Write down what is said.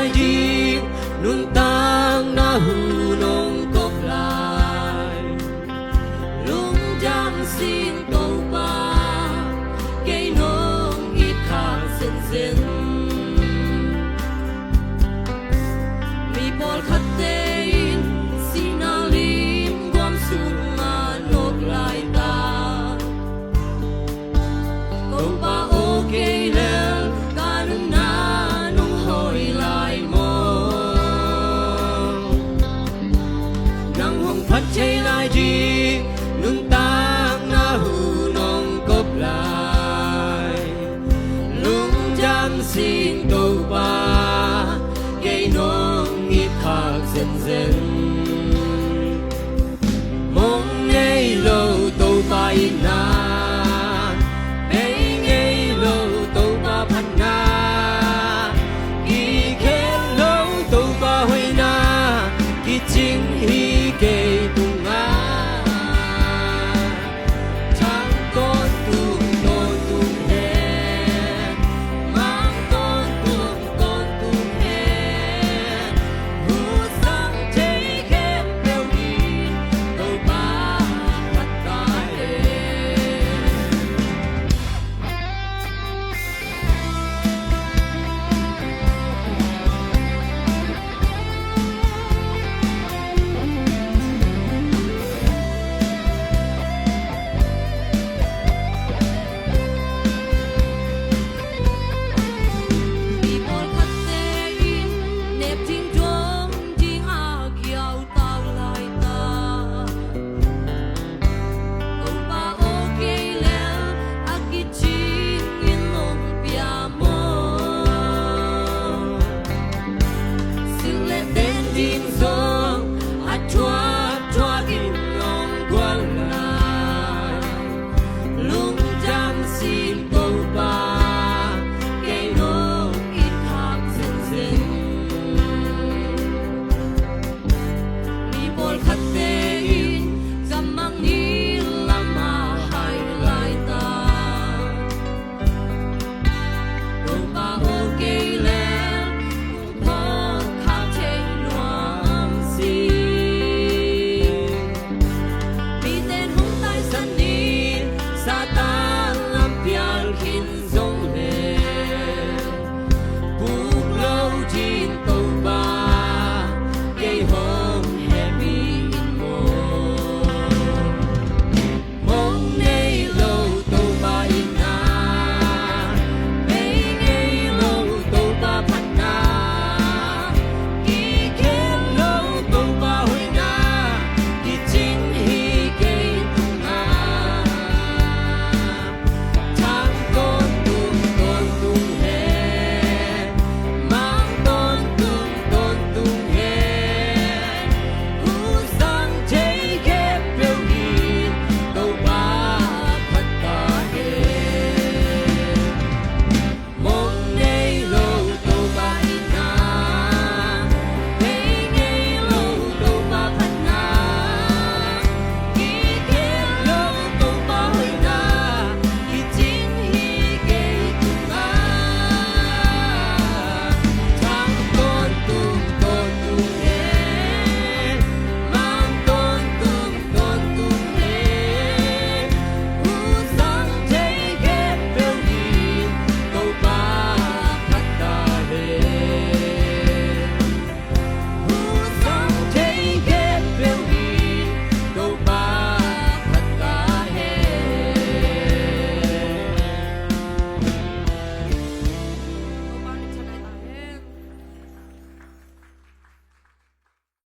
lại đi nun tang na hu nong cốc lại lung jam xin câu ba cây nong ít khang xin xin mi bol khát tên xin alim guam sung ma nốt lại ta câu ba ok lel kanung na nong hoi lại mo nang hong phát chạy lại đi nun tang na hu nong cốc lại lung jam xin câu ba cây nong ít khắc dần dần mong ngày lâu tàu bay na